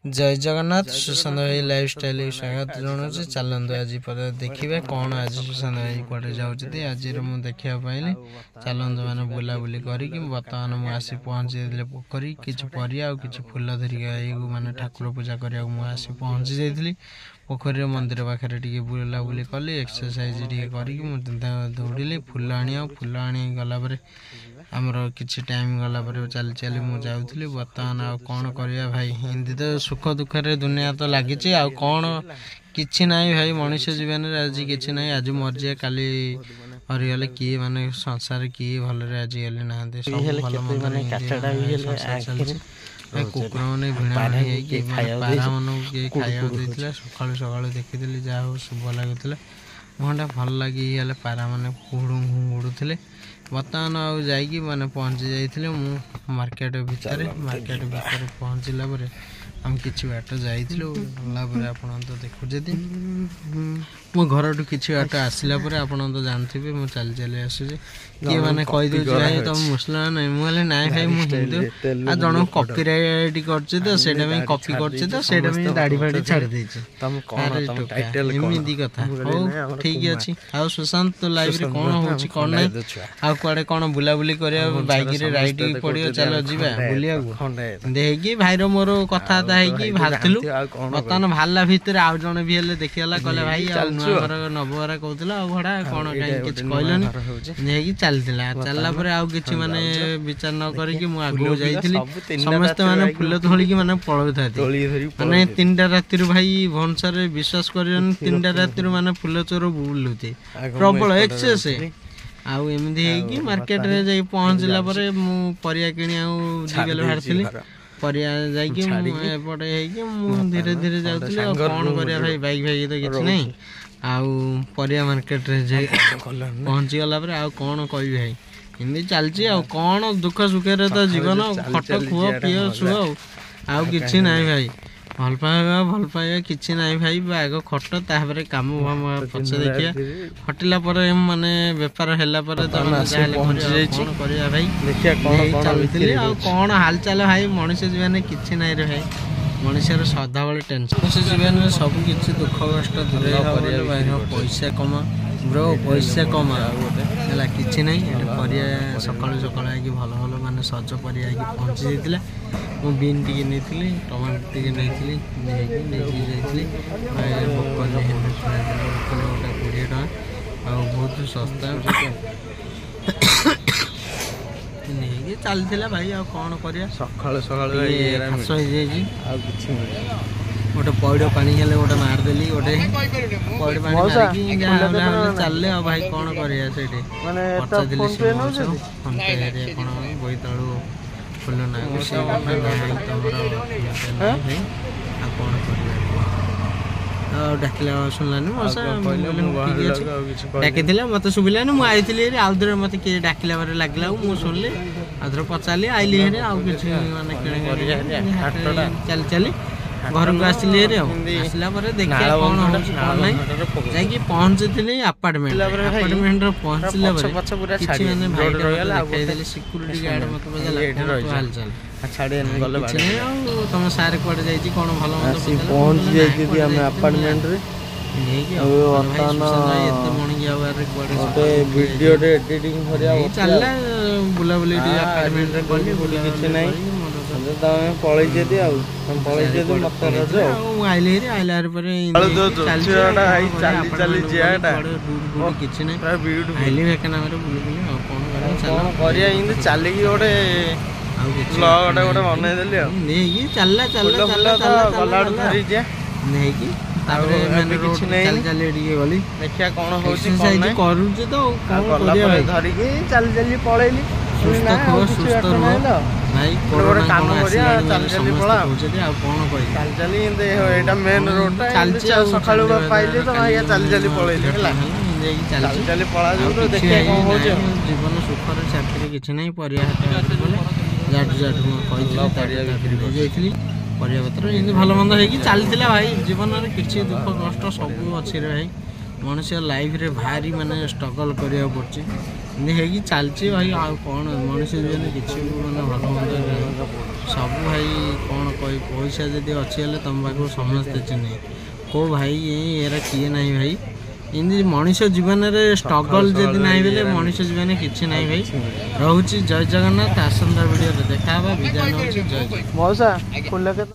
जय जगन्नाथ सुशांत भाई लाइफस्टाइल स्वागत जनाऊँ चलते आज देखिए कौन आज सुशांत भाई कड़े जाऊँगी आज मुझे देखा पाइली चलते मैंने बुलाबुली करके बर्तमान मुझे आसी पहुँची पोखरी किसी परिया कि फूल धरिक मैंने ठाकुर पूजा करने मुझे पहुँची जाइली पोखरी मंदिर पाखे टे बुलाबुली कली एक्सरसाइज करके दौड़ी फूल आनी गलापर आमर किसी टाइम गलापर चली चली मुझे जाऊँगी बर्तमान आ कौन कर भाई हिंदी तो सुख दुखे दुनिया तो लगी आ कौन कि ना भाई मनुष्य जीवन आज कि ना आज मर्जी काली हरिगले किए माने संसार किए भलरे आज गले ना कुकुर मैंने भिड़ा पारा मन खाया सका सका देखी जहाँ हो शुभ लगुला मुहटा भल लगे पारा मैंने उड़ूले बर्तमान आउ जाइए मैंने पहुँची जाइए मार्केट भितर पहुँचला आम कि बाट जाइलु गलापर आप देखुचे मो घर टू कि बाट आसला आप जानते मुझे चली चली आसूँ किए मैंने कहीदे भाई तुम मुसलमान नहीं मुझे ना भाई मुझे हिंदू आ जन कॉपीराइट कर कॉपी कर दाढ़ी फाड़ी छाड़ी एमती कथा हो ठीक अच्छे आ सुशांत तो लाइफ रे कौन हो कौन ना आ कड़े कौन बुलाबुली कर बाइक रे राइड पड़ो चलो जीवा बुलिया देखिए भाईर मोर कथा बाहर बर्तमान बाहरला भितर आउ जन भी देखीगला कहले भाई घर नबरा कहला भड़ा कौन कहीं किसी कहलानी चलला कि माने विचार न करके आगू जाइली समस्ते माने फूल तोलिकी माने पलौ था माने 3टा राति भाई भुवनेश्वर विश्वास कर 3टा राति माने फूल चोर बुलुते प्रबल एक्सेस आउ एमती मार्केट रे जाई पहुँचला परिया किणी बाहर परिया जापटे धीरे धीरे जाऊँ कौन कर भाई बाइक भाई तो किसी नहीं आउ परिया मार्केट रे जाई पहुँची गला आउ कौन कह भाई एमती चलती आ कौन दुख सुखे तो जीवन खट खुआ पीओ शुआ आउ कि ना भाई भल पाइबा कि ना भाई आग खट तापर कम फाम पचे देखिया खटिला माने बेपार है पहुँची जाइए भाई चलती आ कौन हाल चाल भाई मनुष्य जीवन कि ना रे भाई मनुष्य सदाबले टेंशन मनुष्य जीवन में सब किसी दुख कष्ट दूर पैसा कमा ब्रो पैसा कमा है कि ना परिया सका सका भल भल माने सज परिया पहुँची जाइए मु बीन टी नहीं टमाटो टी नहीं जाइए गोटे 20 टका आ बहुत सस्ता नहीं चलता भाई आ कौन कर सका सका गोटे पैड़ पानी हेल्ले गोटे मारदेली गोटे पैड़ पानी चलले आ भाई कौन कर बोईतालू फूल ना कौन डाकिला शुणलानी डाकी मत शुभिलानी मुझे आउ थे मत किए डाकिला लगे मुझे शुणिली आउे पचारि आईली माने चली चली घर को आसली आसला देखिए कौन हो जाकि पहुँची आपार्टमेंट पहुँचला सिक्यूरीटी गार्ड मत हाल चाल तुम सारे कड़े जाइए कौन भल पहुँची जाइए आपार्टमेंट वीडियो चलला बुलाबुली आपार्टमेंट किसी ना पलैजे मत आइले आइला किसी ना आइली भेका नाम कौन कर चलिकी गोटे गोटे बनईदेली नहीं चलला चलला नहीं गली देखिया कौन हो धरिकी चली चली पलैली भाई काम चली पड़ा चली मेन रोड सका पाइले तो चली चली पलैली चली पड़ा जीवन सुखर छाती किसी ना परिया जाइली परिया पत्र एमती भल मंद हो चलता भाई जीवन में किसी दुख कष्ट सब अच्छे भाई मनुष्य लाइफ रे भारी माने स्ट्रगल करिया पड़छि ଏମିତି ହେଇକି ଚାଲିଛି ଭାଇ। ଆଉ କ'ଣ ମଣିଷ ଜୀବନ କିଛି ମାନେ ଭଲ ମନ୍ଦ ସବୁ ଭାଇ କ'ଣ କହି ପଇସା ଯଦି ଅଛି ହେଲେ ତମ ପାଖକୁ ସମସ୍ତେ ଚିହ୍ନେ କେଉଁ ଭାଇ ଏରା କିଏ ନାହିଁ ଭାଇ। ଏମିତି ମଣିଷ ଜୀବନରେ ଷ୍ଟ୍ରଗଲ୍ ଯଦି ନାହିଁ ବୋଲେ ମଣିଷ ଜୀବନରେ କିଛି ନାହିଁ ଭାଇ। ରହୁଛି ଜୟ ଜଗନ୍ନାଥ। ଆସନ୍ତା ଭିଡ଼ିଓରେ ଦେଖା ହେବା। ବିଦାୟ ନେଉଛି ଜୟ ଜଗନ୍ନାଥ।